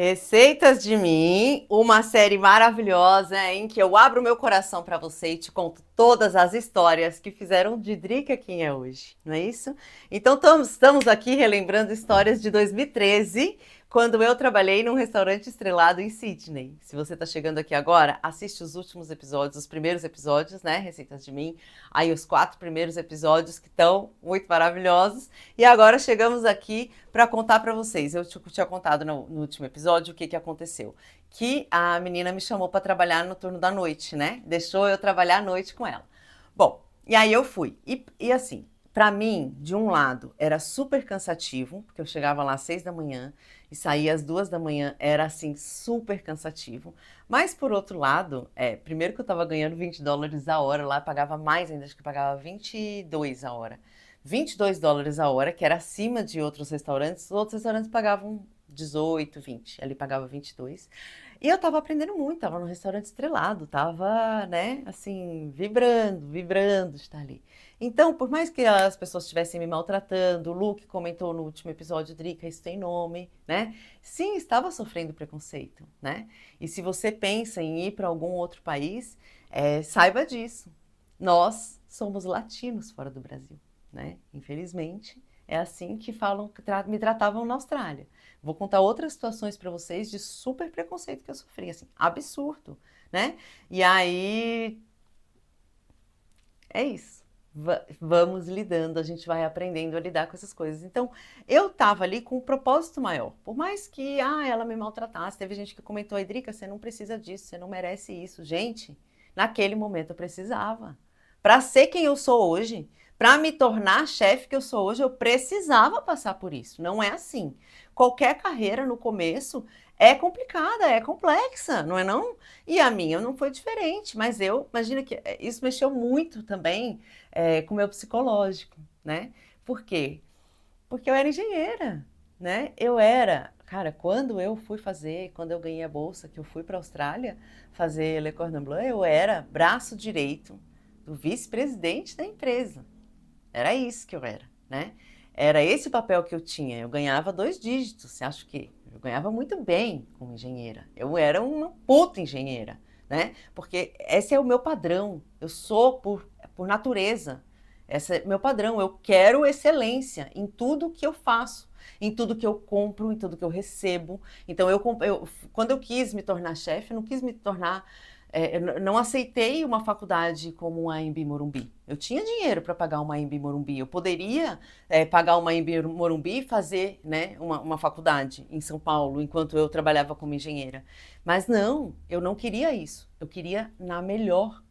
Receitas de mim, uma série maravilhosa em que eu abro meu coração para você e te conto todas as histórias que fizeram de Drica quem é hoje, não é isso? Então estamos aqui relembrando histórias de 2013, quando eu trabalhei num restaurante estrelado em Sydney. Se você está chegando aqui agora, assiste os últimos episódios, os primeiros episódios, né? Receitas de mim. Aí os 4 primeiros episódios que estão muito maravilhosos. E agora chegamos aqui para contar para vocês. Eu tinha contado no último episódio o que aconteceu. Que a menina me chamou para trabalhar no turno da noite, né? Deixou eu trabalhar à noite com ela. Bom, e aí eu fui. E assim, para mim, de um lado, era super cansativo, porque eu chegava lá às 6 da manhã e saía às 2 da manhã, era assim, super cansativo. Mas por outro lado, primeiro que eu tava ganhando US$ 20 a hora, lá eu pagava mais ainda, acho que eu pagava 22 a hora. US$ 22 a hora, que era acima de outros restaurantes. Os outros restaurantes pagavam 18, 20. Ali pagava 22. E eu tava aprendendo muito, tava num restaurante estrelado, tava, né, assim, vibrando de estar ali. Então, por mais que as pessoas estivessem me maltratando, o Luke comentou no último episódio, Drica, isso tem nome, né? Sim, estava sofrendo preconceito, né? E se você pensa em ir para algum outro país, saiba disso. Nós somos latinos fora do Brasil, né? Infelizmente, é assim que falam, que me tratavam na Austrália. Vou contar outras situações para vocês de super preconceito que eu sofri, assim, absurdo, né? E aí é isso. Vamos lidando, a gente vai aprendendo a lidar com essas coisas. Então, eu tava ali com um propósito maior. Por mais que ela me maltratasse, teve gente que comentou, Edrica, você não precisa disso, você não merece isso. Gente, naquele momento eu precisava. Para ser quem eu sou hoje, para me tornar a chefe que eu sou hoje, eu precisava passar por isso. Não é assim. Qualquer carreira no começo é complicada, é complexa, não é não? E a minha não foi diferente, mas imagina que isso mexeu muito também com o meu psicológico, né? Por quê? Porque eu era engenheira, né? Cara, quando eu ganhei a bolsa, que eu fui para a Austrália fazer Le Cordon Bleu, eu era braço direito do vice-presidente da empresa. Era isso que eu era, né? Era esse o papel que eu tinha. Eu ganhava 2 dígitos. Você acha que eu ganhava muito bem como engenheira? Eu era uma puta engenheira, né? Porque esse é o meu padrão. Eu sou por natureza. Esse é meu padrão. Eu quero excelência em tudo que eu faço, em tudo que eu compro, em tudo que eu recebo. Então, quando eu quis me tornar chefe, eu não quis me tornar eu não aceitei uma faculdade como a AMB Morumbi. Eu tinha dinheiro para pagar uma AMB Morumbi. Eu poderia pagar uma AMB Morumbi e fazer, né, uma faculdade em São Paulo, enquanto eu trabalhava como engenheira. Mas não, eu não queria isso. Eu queria na melhor.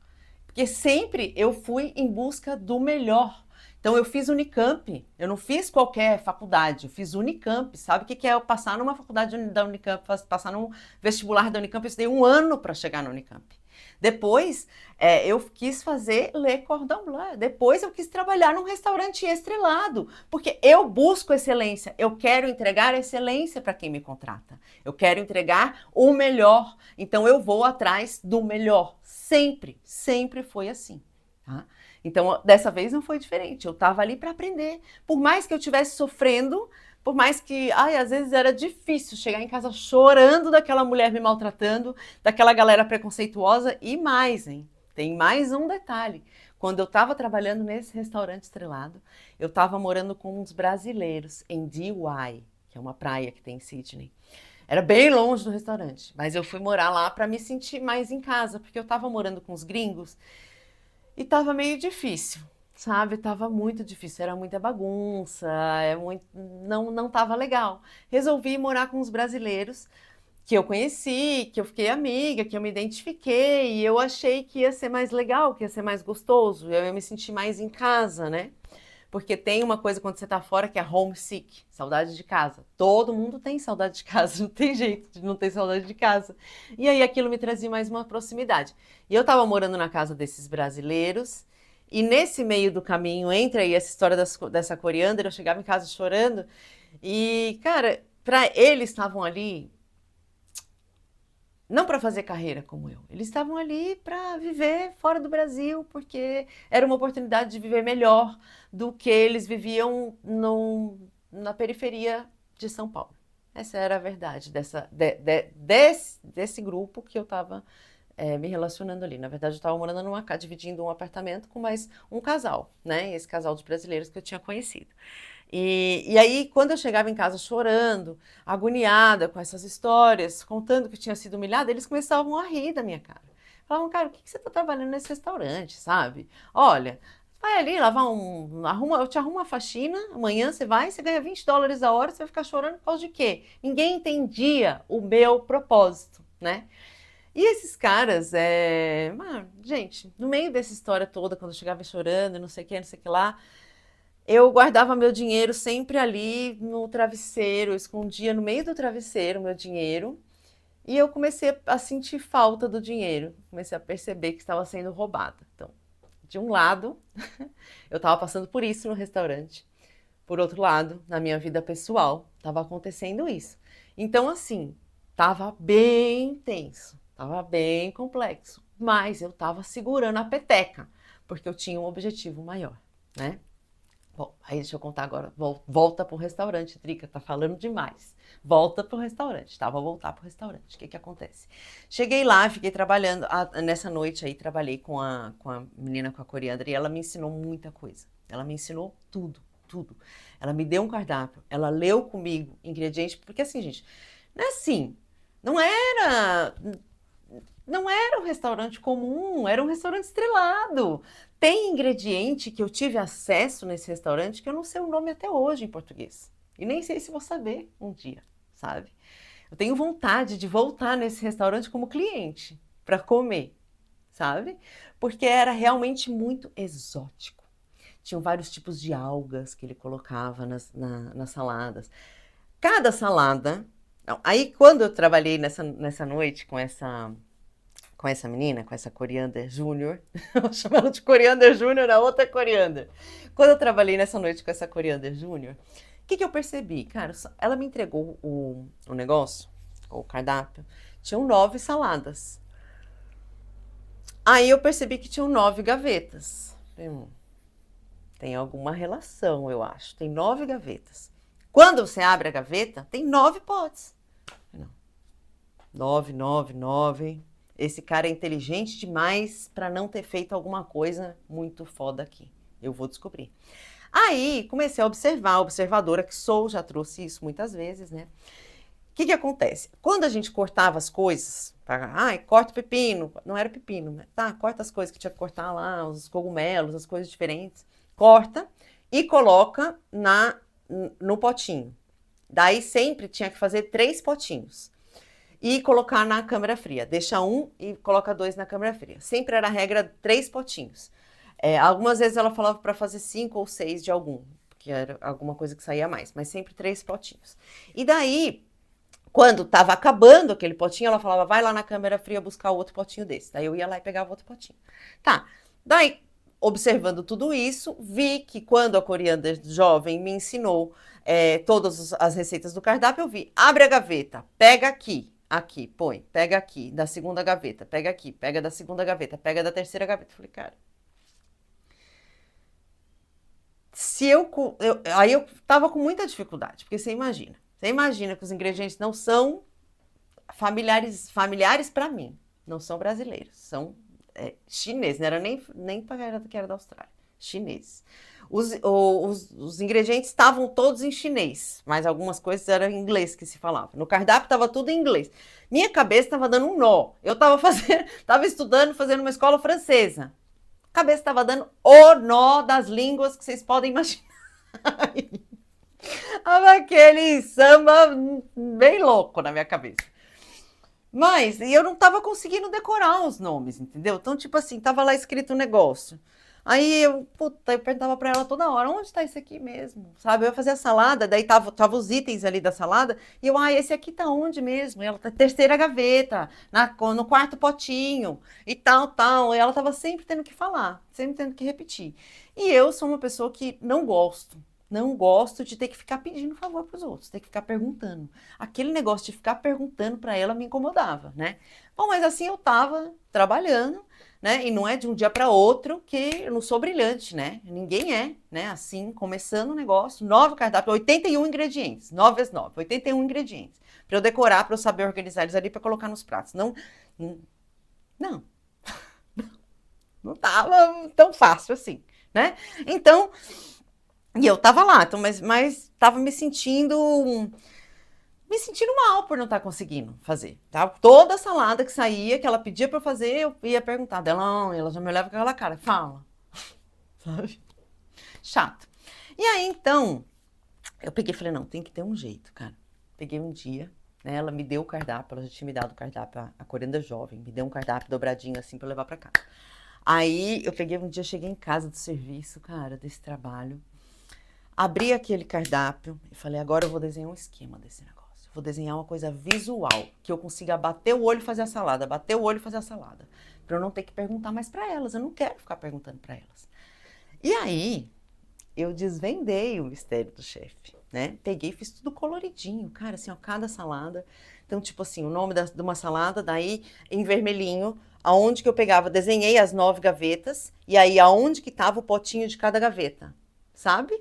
Porque sempre eu fui em busca do melhor. Então eu fiz Unicamp, eu não fiz qualquer faculdade, eu fiz Unicamp. Sabe o que é eu passar numa faculdade da Unicamp, passar num vestibular da Unicamp? Eu estudei 1 ano para chegar na Unicamp. Depois eu quis fazer Le Cordon Bleu. Depois eu quis trabalhar num restaurante estrelado, porque eu busco excelência. Eu quero entregar excelência para quem me contrata. Eu quero entregar o melhor. Então eu vou atrás do melhor. Sempre, sempre foi assim. Tá? Então, dessa vez não foi diferente. Eu estava ali para aprender. Por mais que eu estivesse sofrendo, por mais que, às vezes era difícil chegar em casa chorando daquela mulher me maltratando, daquela galera preconceituosa e mais, hein? Tem mais um detalhe. Quando eu estava trabalhando nesse restaurante estrelado, eu estava morando com uns brasileiros em Dee, que é uma praia que tem em Sydney. Era bem longe do restaurante, mas eu fui morar lá para me sentir mais em casa, porque eu estava morando com os gringos e tava meio difícil, sabe? Tava muito difícil, era muita bagunça, não tava legal. Resolvi morar com os brasileiros que eu conheci, que eu fiquei amiga, que eu me identifiquei, e eu achei que ia ser mais legal, que ia ser mais gostoso, eu ia me sentir mais em casa, né? Porque tem uma coisa quando você tá fora que é homesick, saudade de casa. Todo mundo tem saudade de casa, não tem jeito de não ter saudade de casa. E aí aquilo me trazia mais uma proximidade. E eu tava morando na casa desses brasileiros, e nesse meio do caminho, entre aí essa história dessa coriandra, eu chegava em casa chorando, e, cara, para eles estavam ali não para fazer carreira como eu. Eles estavam ali para viver fora do Brasil, porque era uma oportunidade de viver melhor do que eles viviam na periferia de São Paulo. Essa era a verdade desse grupo que eu estava me relacionando ali. Na verdade, eu estava morando numa casa, dividindo um apartamento com mais um casal, né? Esse casal de brasileiros que eu tinha conhecido. E aí, quando eu chegava em casa chorando, agoniada com essas histórias, contando que eu tinha sido humilhada, eles começavam a rir da minha cara. Falavam, cara, o que você está trabalhando nesse restaurante, sabe? Olha, vai ali lavar eu te arrumo uma faxina, amanhã você vai, você ganha $20 a hora, você vai ficar chorando por causa de quê? Ninguém entendia o meu propósito, né? E esses caras, gente, no meio dessa história toda, quando eu chegava chorando, não sei o que lá, eu guardava meu dinheiro sempre ali no travesseiro, eu escondia no meio do travesseiro meu dinheiro, e eu comecei a sentir falta do dinheiro, comecei a perceber que estava sendo roubada. Então, de um lado, eu estava passando por isso no restaurante. Por outro lado, na minha vida pessoal, estava acontecendo isso. Então, assim, estava bem tenso, estava bem complexo, mas eu estava segurando a peteca, porque eu tinha um objetivo maior, né? Bom, aí deixa eu contar agora. Volta pro restaurante, Drica, tá falando demais. Volta pro restaurante, tá? Vou voltar pro restaurante. O que que acontece? Cheguei lá, fiquei trabalhando. Nessa noite aí, trabalhei com a menina, com a coriandra, e ela me ensinou muita coisa. Ela me ensinou tudo, tudo. Ela me deu um cardápio, ela leu comigo ingredientes, porque assim, gente, não é assim. Não era. Não era um restaurante comum, era um restaurante estrelado. Tem ingrediente que eu tive acesso nesse restaurante que eu não sei o nome até hoje em português. E nem sei se vou saber um dia, sabe? Eu tenho vontade de voltar nesse restaurante como cliente para comer, sabe? Porque era realmente muito exótico. Tinham vários tipos de algas que ele colocava nas saladas. Cada salada. Não, aí, quando eu trabalhei nessa noite com essa menina, com essa Coriander Júnior. Eu chamo ela de Coriander Júnior, a outra Coriander. Quando eu trabalhei nessa noite com essa Coriander Júnior, o que eu percebi? Cara, ela me entregou o negócio, o cardápio, tinham 9 saladas. Aí eu percebi que tinham 9 gavetas. Tem alguma relação, eu acho. Tem 9 gavetas. Quando você abre a gaveta, tem 9 potes. Não. 9, 9, 9. Esse cara é inteligente demais para não ter feito alguma coisa muito foda aqui. Eu vou descobrir. Aí comecei a observar, a observadora que sou, já trouxe isso muitas vezes, né? O que acontece? Quando a gente cortava as coisas, corta o pepino, não era pepino, né? Tá, corta as coisas que tinha que cortar lá, os cogumelos, as coisas diferentes, corta e coloca no potinho. Daí sempre tinha que fazer 3 potinhos. E colocar na câmara fria. Deixa 1 e coloca 2 na câmara fria. Sempre era a regra 3 potinhos. Algumas vezes ela falava para fazer 5 ou 6 de algum, porque era alguma coisa que saía mais, mas sempre 3 potinhos. E daí, quando estava acabando aquele potinho, ela falava, vai lá na câmara fria buscar outro potinho desse. Daí eu ia lá e pegava outro potinho. Tá, daí, observando tudo isso, vi que quando a Coriander jovem me ensinou todas as receitas do cardápio, eu vi, abre a gaveta, pega aqui, põe, pega aqui, da segunda gaveta, pega aqui, pega da segunda gaveta, pega da terceira gaveta. Falei, cara, aí eu tava com muita dificuldade, porque você imagina que os ingredientes não são familiares para mim, não são brasileiros, são chineses, não era nem para que era da Austrália, chineses. Os ingredientes estavam todos em chinês, mas algumas coisas eram em inglês que se falava. No cardápio estava tudo em inglês. Minha cabeça estava dando um nó. Eu estava estudando, fazendo uma escola francesa. A cabeça estava dando o nó das línguas que vocês podem imaginar. Tava aquele samba bem louco na minha cabeça. Mas eu não estava conseguindo decorar os nomes, entendeu? Então, tipo assim, tava lá escrito um negócio. Aí eu perguntava pra ela toda hora, onde tá esse aqui mesmo? Sabe? Eu ia fazer a salada, daí tava os itens ali da salada, e eu, esse aqui tá onde mesmo? E ela tá terceira gaveta, no quarto potinho, e tal. E ela tava sempre tendo que falar, sempre tendo que repetir. E eu sou uma pessoa que não gosto de ter que ficar pedindo favor pros outros, ter que ficar perguntando. Aquele negócio de ficar perguntando pra ela me incomodava, né? Bom, mas assim eu tava trabalhando, né? E não é de um dia para outro que eu não sou brilhante, né? Ninguém é, né? Assim, começando o negócio, 9 cardápios, 81 ingredientes, 9 vezes 9, 81 ingredientes. Para eu decorar, para eu saber organizar eles ali para colocar nos pratos. Não, não, não tava tão fácil assim, né? Então, e eu tava lá, então, mas tava me sentindo mal por não estar conseguindo fazer, tá? Toda salada que saía, que ela pedia para eu fazer, eu ia perguntar dela, não, ela já me olhava com aquela cara, fala, sabe? Chato. E aí, então, eu peguei e falei, não, tem que ter um jeito, cara. Peguei um dia, né, ela me deu o cardápio, ela já tinha me dado o cardápio, a Corianda Jovem, me deu um cardápio dobradinho assim para levar para casa. Aí, eu peguei um dia, cheguei em casa do serviço, cara, desse trabalho, abri aquele cardápio e falei, agora eu vou desenhar um esquema desse negócio. Vou desenhar uma coisa visual, que eu consiga bater o olho e fazer a salada, bater o olho e fazer a salada. Pra eu não ter que perguntar mais pra elas, eu não quero ficar perguntando pra elas. E aí, eu desvendei o mistério do chefe, né? Peguei e fiz tudo coloridinho, cara, assim, ó, cada salada. Então, tipo assim, o nome de uma salada, daí em vermelhinho, aonde que eu pegava, desenhei as 9 gavetas, e aí aonde que tava o potinho de cada gaveta, sabe?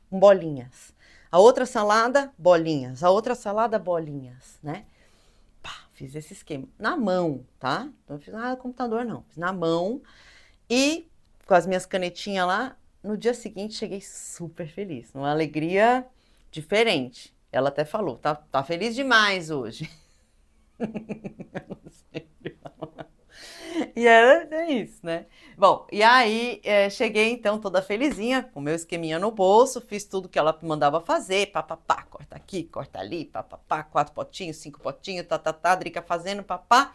Com bolinhas. A outra salada, bolinhas. A outra salada, bolinhas, né? Pá, fiz esse esquema. Na mão, tá? Não fiz nada no computador, não. Fiz na mão. E com as minhas canetinhas lá, no dia seguinte cheguei super feliz. Uma alegria diferente. Ela até falou, tá feliz demais hoje. E é isso, né? Bom, e aí cheguei então toda felizinha, com meu esqueminha no bolso, fiz tudo que ela mandava fazer, papapá, corta aqui, corta ali, papapá, 4 potinhos, 5 potinhos, tá, Drica fazendo, papá.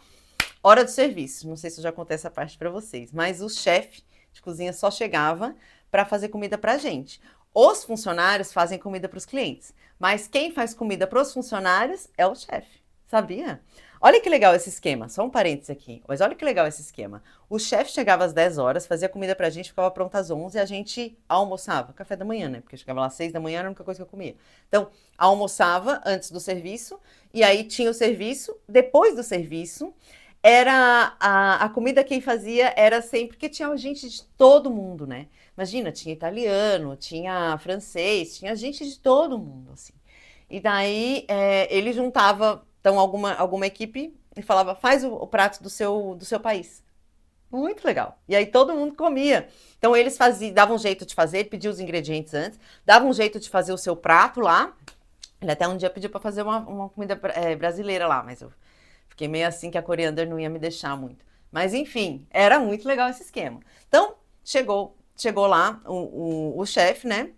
Hora do serviço, não sei se eu já contei essa parte pra vocês, mas o chefe de cozinha só chegava pra fazer comida pra gente. Os funcionários fazem comida pros clientes, mas quem faz comida pros funcionários é o chefe, sabia? Olha que legal esse esquema, só um parênteses aqui, mas olha que legal esse esquema. O chefe chegava às 10 horas, fazia comida pra gente, ficava pronta às 11 e a gente almoçava, café da manhã, né? Porque chegava lá às 6 da manhã, era a única coisa que eu comia. Então, almoçava antes do serviço, e aí tinha o serviço, depois do serviço, era a comida quem fazia era sempre, porque tinha gente de todo mundo, né? Imagina, tinha italiano, tinha francês, tinha gente de todo mundo, assim. E daí ele juntava então alguma equipe e falava, faz o prato do seu país. Muito legal. E aí todo mundo comia. Então eles davam um jeito de fazer, pediam os ingredientes antes, davam um jeito de fazer o seu prato lá. Ele até um dia pediu para fazer uma comida brasileira lá, mas eu fiquei meio assim que a coriander não ia me deixar muito. Mas enfim, era muito legal esse esquema. Então chegou lá o chefe, né?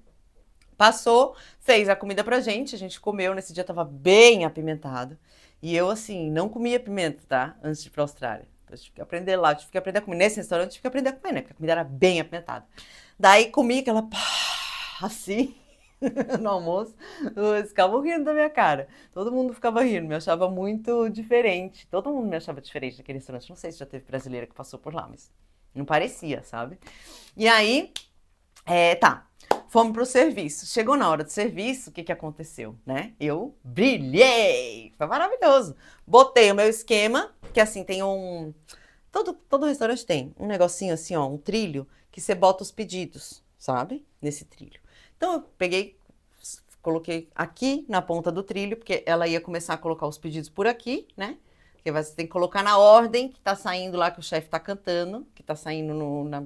Passou, fez a comida pra gente, a gente comeu, nesse dia tava bem apimentado. E eu, assim, não comia pimenta, tá? Antes de ir pra Austrália. Então, eu tive que aprender lá, tive que aprender a comer. Nesse restaurante, tive que aprender a comer, né? Porque a comida era bem apimentada. Daí comi aquela pá, assim, no almoço, eles ficavam rindo da minha cara. Todo mundo ficava rindo, me achava muito diferente. Todo mundo me achava diferente naquele restaurante. Não sei se já teve brasileira que passou por lá, mas não parecia, sabe? E aí, tá. Fomos pro serviço. Chegou na hora do serviço, o que aconteceu, né? Eu brilhei! Foi maravilhoso. Botei o meu esquema, que assim, tem um... Todo restaurante tem um negocinho assim, ó, um trilho, que você bota os pedidos, sabe? Nesse trilho. Então, eu peguei, coloquei aqui na ponta do trilho, porque ela ia começar a colocar os pedidos por aqui, né? Porque você tem que colocar na ordem que tá saindo lá, que o chefe tá cantando, que tá saindo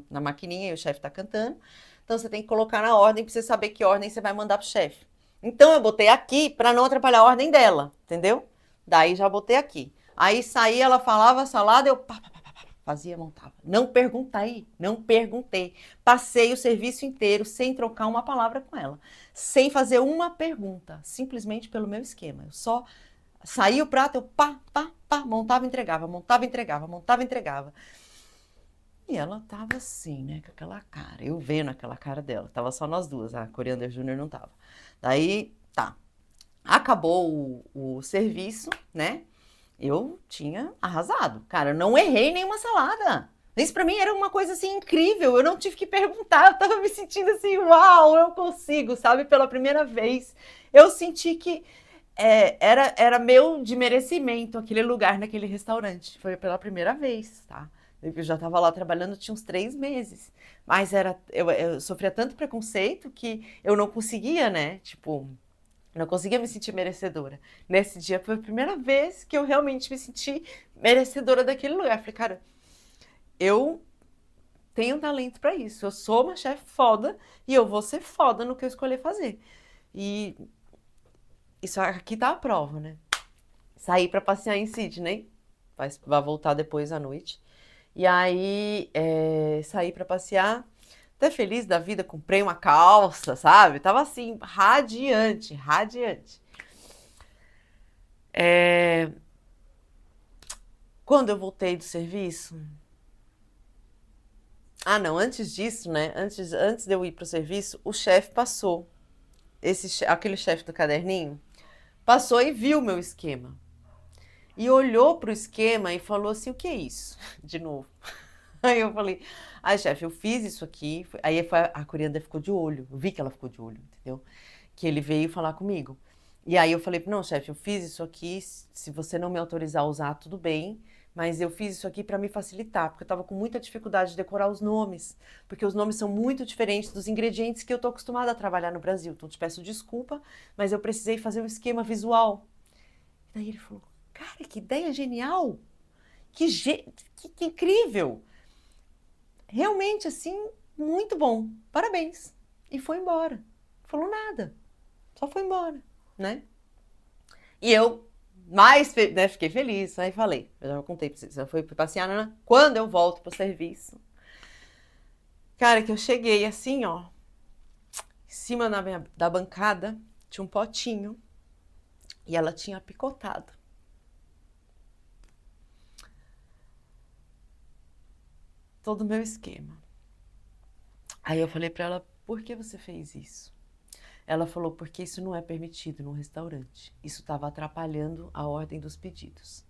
na maquininha e o chefe tá cantando. Então você tem que colocar na ordem para você saber que ordem você vai mandar pro chefe. Então eu botei aqui para não atrapalhar a ordem dela, entendeu? Daí já botei aqui. Aí saía, ela falava salada, eu fazia, montava. Não perguntei, não perguntei. Passei o serviço inteiro sem trocar uma palavra com ela, sem fazer uma pergunta, simplesmente pelo meu esquema. Eu só saía o prato, eu montava, entregava, montava, entregava, montava, entregava. E ela tava assim, né, com aquela cara, eu vendo aquela cara dela, tava só nós duas, a Coriander Júnior não tava. Daí, tá, acabou o serviço, né, eu tinha arrasado, cara, eu não errei nenhuma salada. Isso pra mim era uma coisa assim incrível, eu não tive que perguntar, eu tava me sentindo assim, uau, eu consigo, sabe, pela primeira vez. Eu senti que era meu de merecimento aquele lugar naquele restaurante, foi pela primeira vez, tá? Eu já estava lá trabalhando, tinha uns 3 meses. Mas eu sofria tanto preconceito que eu não conseguia, né? Tipo, não conseguia me sentir merecedora. Nesse dia foi a primeira vez que eu realmente me senti merecedora daquele lugar. Falei, cara, eu tenho talento para isso. Eu sou uma chefe foda e eu vou ser foda no que eu escolher fazer. E isso aqui tá a prova, né? Saí para passear em Sydney, vai voltar depois à noite. E aí, saí para passear, até feliz da vida, comprei uma calça, sabe? Tava assim, radiante, radiante. Quando eu voltei do serviço. Ah, não, antes disso, né? Antes de eu ir pro serviço, o chefe passou. Aquele chefe do caderninho passou e viu o meu esquema. E olhou pro esquema e falou assim: o que é isso? De novo. Aí eu falei: ai, chefe, eu fiz isso aqui. A coriander ficou de olho. Eu vi que ela ficou de olho, entendeu? Que ele veio falar comigo. E aí eu falei: não, chefe, eu fiz isso aqui. Se você não me autorizar a usar, tudo bem. Mas eu fiz isso aqui para me facilitar, porque eu estava com muita dificuldade de decorar os nomes, porque os nomes são muito diferentes dos ingredientes que eu estou acostumada a trabalhar no Brasil. Então, te peço desculpa, mas eu precisei fazer um esquema visual. E daí ele falou: cara, que ideia genial! Que incrível! Realmente, assim, muito bom. Parabéns. E foi embora. Falou nada. Só foi embora, né? E eu né, fiquei feliz. Aí falei, eu já contei pra vocês, eu fui passear, né? Quando eu volto pro serviço. Cara, que eu cheguei assim, ó, em cima da bancada, tinha um potinho e ela tinha picotado. Todo o meu esquema. Aí eu falei pra ela: por que você fez isso? Ela falou: porque isso não é permitido num restaurante. Isso estava atrapalhando a ordem dos pedidos.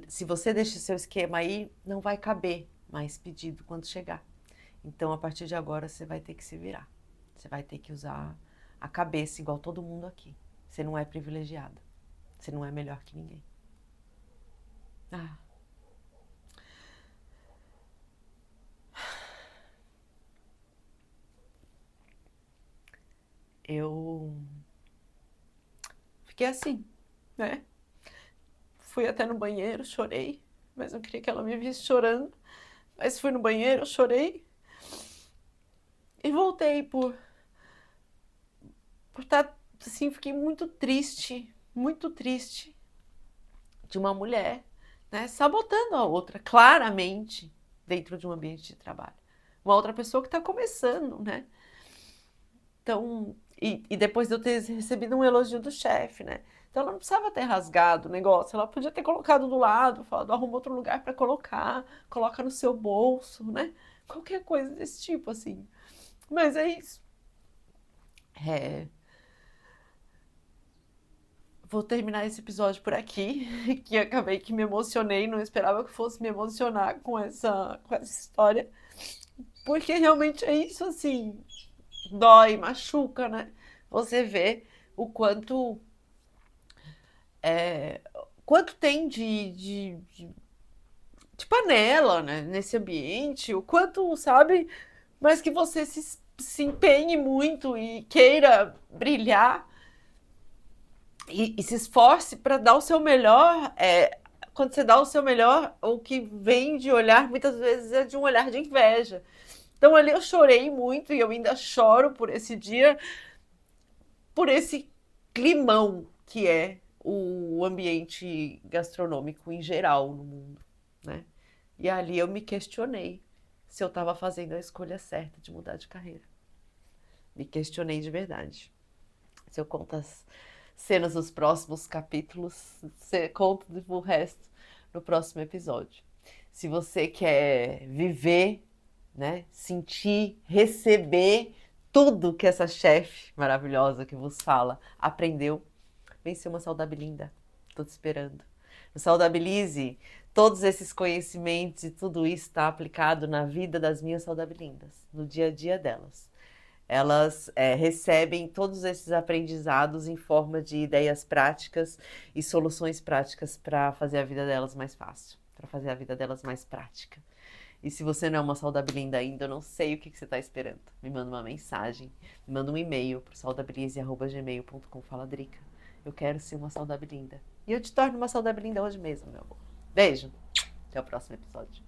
Se você deixa seu esquema aí, não vai caber mais pedido quando chegar. Então, a partir de agora, você vai ter que se virar. Você vai ter que usar a cabeça igual todo mundo aqui. Você não é privilegiada. Você não é melhor que ninguém. Ah. Eu fiquei assim, né? Fui até no banheiro, chorei, mas não queria que ela me visse chorando. Mas fui no banheiro, chorei e voltei por estar assim, fiquei muito triste de uma mulher, né, sabotando a outra claramente dentro de um ambiente de trabalho. Uma outra pessoa que está começando, né? Então, e depois de eu ter recebido um elogio do chefe, né? Então ela não precisava ter rasgado o negócio, ela podia ter colocado do lado, falado: arruma outro lugar para colocar, coloca no seu bolso, né? Qualquer coisa desse tipo, assim. Mas é isso. É, vou terminar esse episódio por aqui, que acabei que me emocionei, não esperava que fosse me emocionar com essa história, porque realmente é isso, assim, dói, machuca, né? Você vê o quanto tem de panela, né, nesse ambiente, o quanto, sabe, mas que você se empenhe muito e queira brilhar e se esforce para dar o seu melhor. Quando você dá o seu melhor, o que vem de olhar muitas vezes é de um olhar de inveja. Então ali eu chorei muito e eu ainda choro por esse dia, por esse climão que é o ambiente gastronômico em geral no mundo, né? E ali eu me questionei se eu estava fazendo a escolha certa de mudar de carreira. Me questionei de verdade. Se eu conto as cenas dos próximos capítulos, você conta o resto no próximo episódio. Se você quer viver, né, sentir, receber tudo que essa chefe maravilhosa que vos fala aprendeu, vem ser uma Saudabilinda. Tô te esperando. No Saudabilize, todos esses conhecimentos e tudo isso está aplicado na vida das minhas Saudabilindas, no dia a dia delas. Elas recebem todos esses aprendizados em forma de ideias práticas e soluções práticas para fazer a vida delas mais fácil, para fazer a vida delas mais prática. E se você não é uma saudabilinda ainda, eu não sei o que você está esperando. Me manda uma mensagem, me manda um e-mail pro saudabilize@gmail.com. Fala, Drica, eu quero ser uma saudabilinda. E eu te torno uma saudabilinda hoje mesmo, meu amor. Beijo, até o próximo episódio.